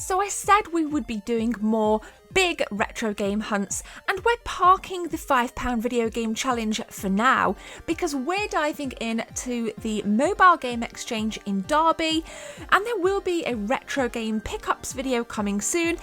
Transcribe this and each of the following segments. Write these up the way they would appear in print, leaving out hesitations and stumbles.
So I said we would be doing more big retro game hunts, and we're parking the £5 video game challenge for now because we're diving into the mobile game exchange in Derby, and there will be a retro game pickups video coming soon.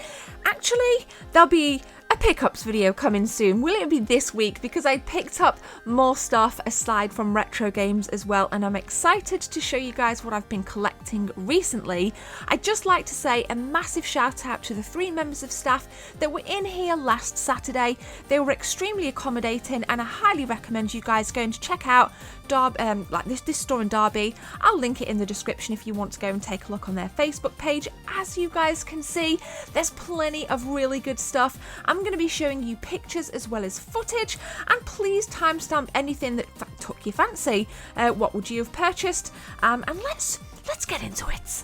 Actually, there'll be a pickups video coming soon. Will it be this week? Because I picked up more stuff aside from retro games as well, and I'm excited to show you guys what I've been collecting recently. I'd just like to say a massive shout out to the 3 members of staff that were in here last Saturday. They were extremely accommodating, and I highly recommend you guys going to check out this store in Derby. I'll link it in the description if you want to go and take a look on their Facebook page. As you guys can see, there's plenty of really good stuff. I'm going to be showing you pictures as well as footage, and please timestamp anything that took your fancy. What would you have purchased? And let's get into it.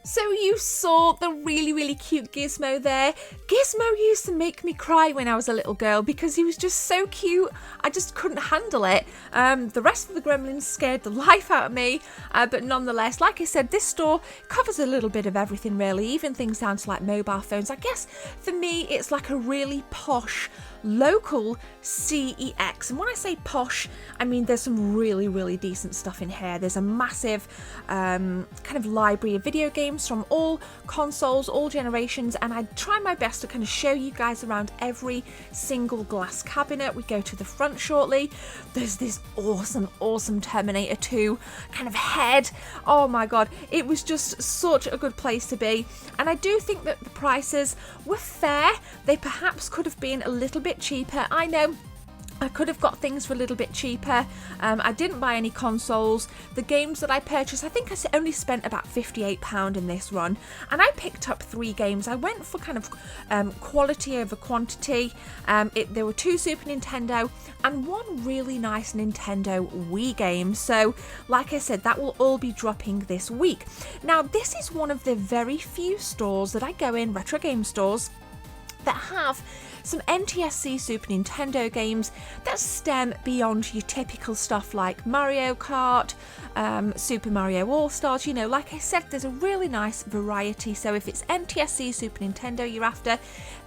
So you saw the really cute Gizmo there. Gizmo used to make me cry when I was a little girl because he was just so cute. I just couldn't handle it. The rest of the Gremlins scared the life out of me, but nonetheless, like I said, this store covers a little bit of everything really, even things down to like mobile phones. I guess for me it's like a really posh local CEX, and when I say posh, I mean there's some really decent stuff in here. There's a massive kind of library of video games from all consoles, all generations, and I try my best to kind of show you guys around every single glass cabinet. We go to the front shortly. There's this awesome Terminator 2 kind of head. Oh my god, it was just such a good place to be, and I do think that the prices were fair. They perhaps could have been a little bit cheaper. I know I could have got things for a little bit cheaper. I didn't buy any consoles. The games that I purchased, I think I only spent about £58 in this run, and I picked up 3 games. I went for kind of quality over quantity. There were 2 Super Nintendo and 1 really nice Nintendo Wii game. So like I said, that will all be dropping this week. Now this is one of the very few stores that I go in, retro game stores, that have some NTSC Super Nintendo games that stem beyond your typical stuff like Mario Kart, Super Mario All-Stars. You know, like I said, there's a really nice variety. So if it's NTSC Super Nintendo you're after,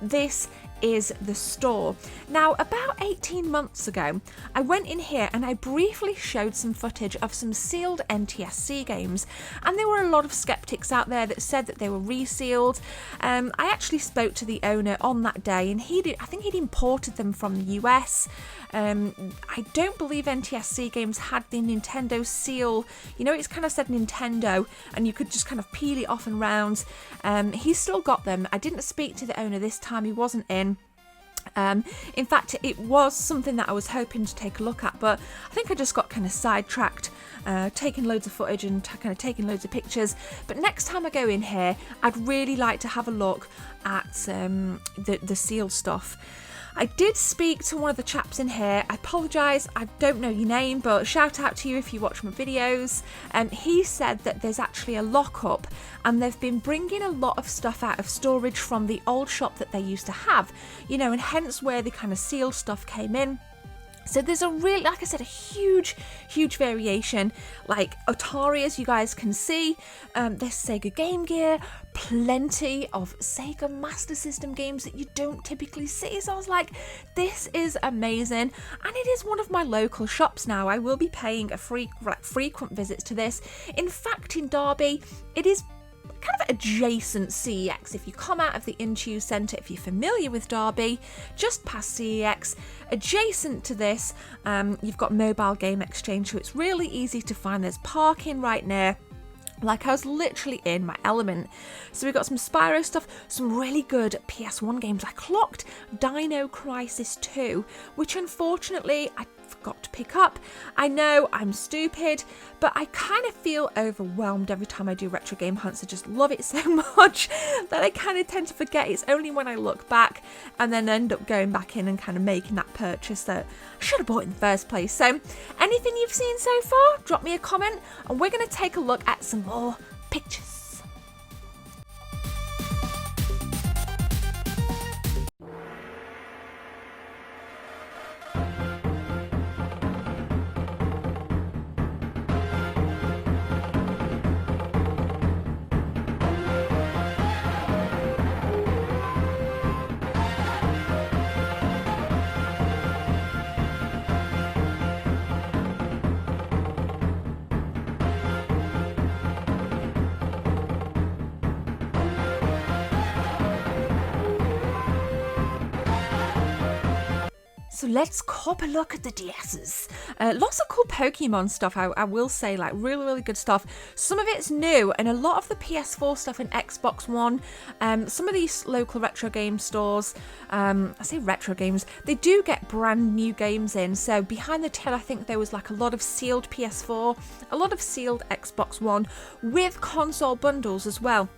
this is the store. Now, about 18 months ago, I went in here and I briefly showed some footage of some sealed NTSC games, and there were a lot of skeptics out there that said that they were resealed. I actually spoke to the owner on that day, and I think he'd imported them from the US. I don't believe NTSC games had the Nintendo seal. You know, it's kind of said Nintendo, and you could just kind of peel it off and round. He's still got them. I didn't speak to the owner this time. He wasn't in. In fact, it was something that I was hoping to take a look at, but I think I just got kind of sidetracked, taking loads of footage and kind of taking loads of pictures. But next time I go in here, I'd really like to have a look at the sealed stuff. I did speak to one of the chaps in here. I apologise, I don't know your name, but shout out to you if you watch my videos. He said that there's actually a lockup, and they've been bringing a lot of stuff out of storage from the old shop that they used to have, you know, and hence where the kind of sealed stuff came in. So there's a really, like I said, a huge variation. Like Atari, as you guys can see, there's Sega Game Gear, plenty of Sega Master System games that you don't typically see. So I was like, this is amazing, and it is one of my local shops now. I will be paying a frequent visits to this. In fact, in Derby, it is kind of adjacent CEX. If you come out of the Inchew Centre, if you're familiar with Derby, just past CEX, adjacent to this, you've got Mobile Game Exchange, so it's really easy to find. There's parking right near. Like, I was literally in my element. So we got some Spyro stuff, some really good PS1 games. I clocked Dino Crisis 2, which unfortunately I got to pick up. I know I'm stupid, but I kind of feel overwhelmed every time I do retro game hunts. I just love it so much that I kind of tend to forget. It's only when I look back and then end up going back in and kind of making that purchase that I should have bought in the first place. So anything you've seen so far, drop me a comment and we're going to take a look at some more pictures. So let's cop a look at the DS's. Lots of cool Pokemon stuff, I will say, like really good stuff. Some of it's new, and a lot of the PS4 stuff and Xbox One. Some of these local retro game stores, I say retro games, they do get brand new games in. So behind the till, I think there was like a lot of sealed PS4, a lot of sealed Xbox One with console bundles as well.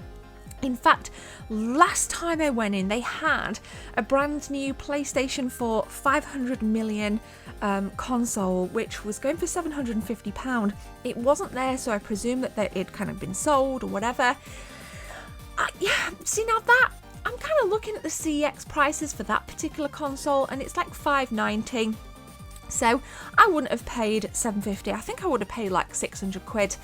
In fact, last time I went in, they had a brand new PlayStation 4 500 million console, which was going for £750. It wasn't there, so I presume that it'd kind of been sold or whatever. Yeah, see now that, I'm kind of looking at the CEX prices for that particular console, and it's like £590. So I wouldn't have paid £750. I think I would have paid like 600 quid.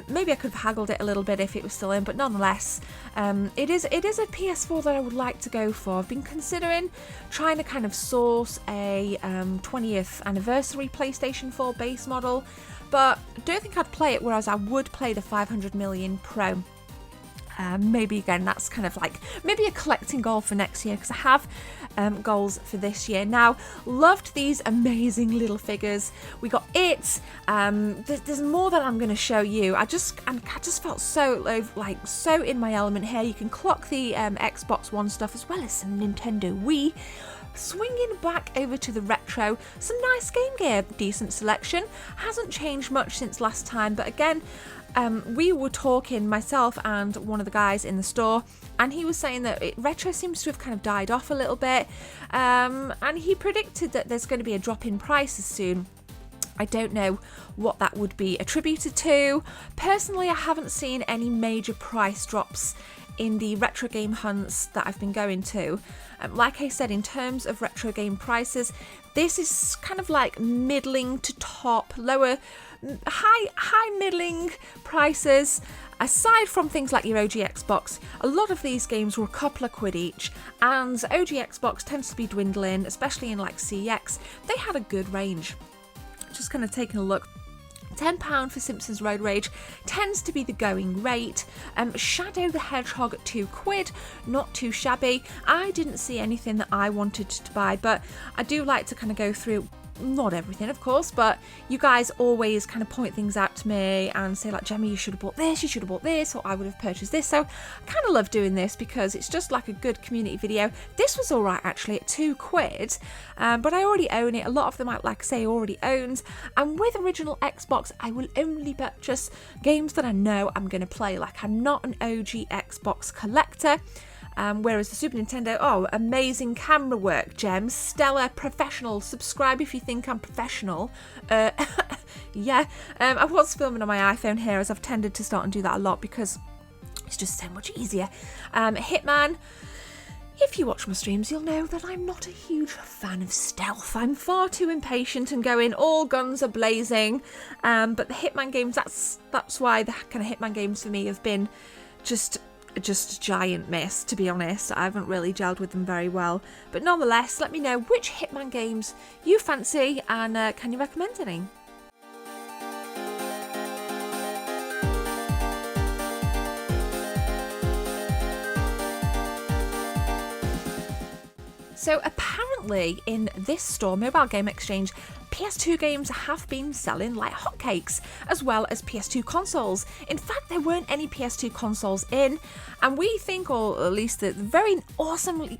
Maybe I could have haggled it a little bit if it was still in, but nonetheless, it is a PS4 that I would like to go for. I've been considering trying to kind of source a 20th anniversary PlayStation 4 base model, but I don't think I'd play it, whereas I would play the 500 million Pro. Maybe again, that's kind of like maybe a collecting goal for next year, because I have goals for this year. Now, loved these amazing little figures. We got it. There's more that I'm going to show you. I just felt so like so in my element here. You can clock the Xbox One stuff as well as some Nintendo Wii. Swinging back over to the retro, some nice Game Gear, decent selection. Hasn't changed much since last time, but again, we were talking, myself and one of the guys in the store, and he was saying that retro seems to have kind of died off a little bit, and he predicted that there's going to be a drop in prices soon. I don't know what that would be attributed to. Personally, I haven't seen any major price drops in the retro game hunts that I've been going to. Like I said, in terms of retro game prices, this is kind of like middling to top, lower, high middling prices. Aside from things like your OG Xbox, a lot of these games were a couple of quid each, and OG Xbox tends to be dwindling, especially in like CX. They had a good range. Just kind of taking a look. £10 for Simpsons Road Rage tends to be the going rate. Shadow the Hedgehog at £2, not too shabby. I didn't see anything that I wanted to buy, but I do like to kind of go through, not everything of course, but you guys always kind of point things out to me and say like, Gemma, you should have bought this, you should have bought this, or I would have purchased this. So I kind of love doing this because it's just like a good community video. This was alright actually at £2, but I already own it. A lot of them, like I say, already owned, and with original Xbox I will only purchase games that I know I'm going to play. Like, I'm not an OG Xbox collector. Whereas the Super Nintendo, oh, amazing camera work, Gem, stellar, professional. Subscribe if you think I'm professional. Yeah, I was filming on my iPhone here, as I've tended to start and do that a lot because it's just so much easier. Hitman. If you watch my streams, you'll know that I'm not a huge fan of stealth. I'm far too impatient and going all guns are blazing. But the Hitman games, that's why the kind of Hitman games for me have been just a giant miss, to be honest. I haven't really gelled with them very well. But nonetheless, let me know which Hitman games you fancy, and can you recommend any? So apparently in this store, Mobile Game Exchange, PS2 games have been selling like hotcakes, as well as PS2 consoles. In fact, there weren't any PS2 consoles in, and we think, or at least the very awesomely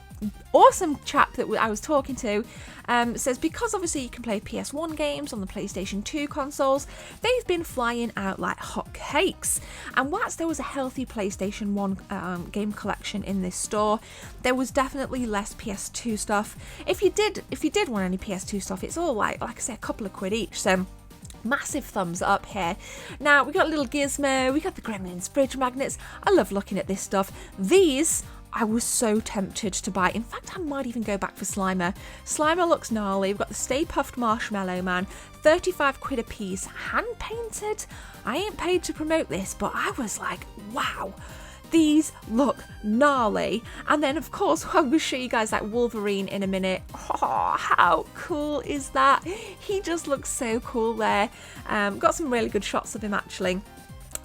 awesome chap that I was talking to says because obviously you can play PS1 games on the PlayStation 2 consoles, they've been flying out like hotcakes. And whilst there was a healthy PlayStation 1 game collection in this store, there was definitely less PS2 stuff. If you did want any PS2 stuff, it's all like I say, a couple of quid each. So massive thumbs up here. Now we got a little gizmo, we got the Gremlin's fridge magnets. I love looking at this stuff. These I was so tempted to buy. In fact, I might even go back for Slimer. Slimer looks gnarly. We've got the Stay Puft Marshmallow Man, 35 quid a piece, hand painted. I ain't paid to promote this, but I was like, wow, these look gnarly. And then of course I'm gonna show you guys that Wolverine in a minute. Oh, how cool is that? He just looks so cool there. Got some really good shots of him actually.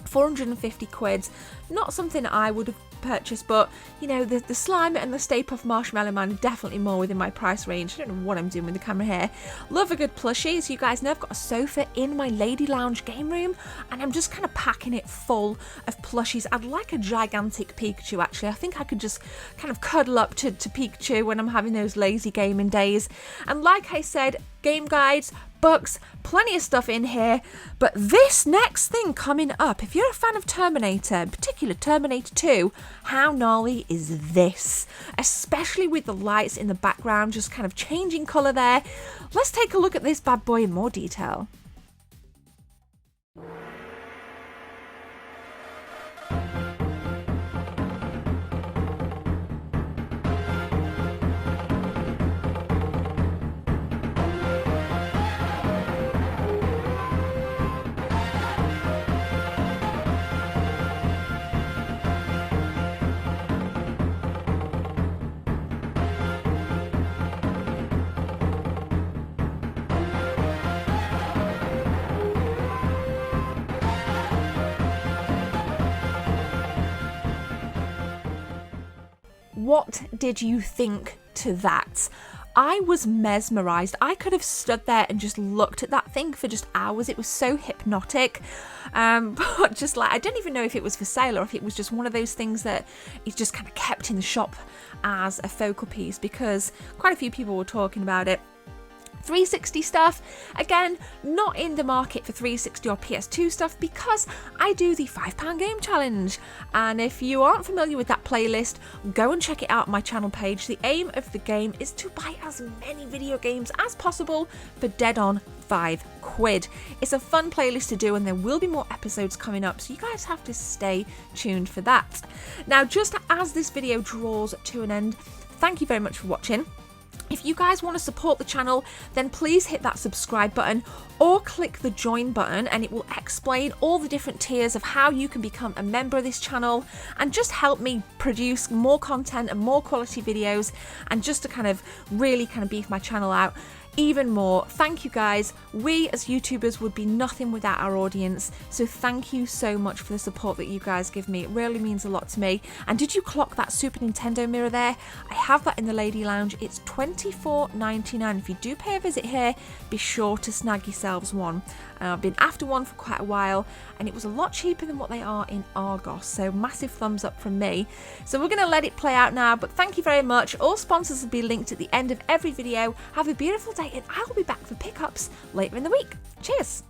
450 quid, not something I would have purchased, but you know, the Slime and the Stay Puft Marshmallow Man are definitely more within my price range. I don't know what I'm doing with the camera here. Love a good plushie. As you guys know, I've got a sofa in my lady lounge game room and I'm just kind of packing it full of plushies. I'd like a gigantic Pikachu actually. I think I could just kind of cuddle up to Pikachu when I'm having those lazy gaming days. And like I said, game guides, books, plenty of stuff in here. But this next thing coming up, if you're a fan of Terminator, in particular Terminator 2, how gnarly is this? Especially with the lights in the background just kind of changing colour there. Let's take a look at this bad boy in more detail. What did you think to that? I was mesmerised. I could have stood there and just looked at that thing for just hours. It was so hypnotic. But just like, I don't even know if it was for sale or if it was just one of those things that is just kind of kept in the shop as a focal piece, because quite a few people were talking about it. 360 stuff, again, not in the market for 360 or PS2 stuff because I do the £5 game challenge. And if you aren't familiar with that playlist, go and check it out on my channel page. The aim of the game is to buy as many video games as possible for dead on £5. It's a fun playlist to do and there will be more episodes coming up, so you guys have to stay tuned for that. Now, just as this video draws to an end, thank you very much for watching. If you guys want to support the channel, then please hit that subscribe button or click the join button and it will explain all the different tiers of how you can become a member of this channel and just help me produce more content and more quality videos and just to kind of really kind of beef my channel out even more. Thank you guys. We as YouTubers would be nothing without our audience, so thank you so much for the support that you guys give me. It really means a lot to me. And did you clock that Super Nintendo mirror there? I have that in the lady lounge. It's $24.99. If you do pay a visit here, be sure to snag yourselves one. I've been after one for quite a while and it was a lot cheaper than what they are in Argos, so massive thumbs up from me. So we're going to let it play out now, but thank you very much. All sponsors will be linked at the end of every video. Have a beautiful day and I will be back for pickups later in the week. Cheers!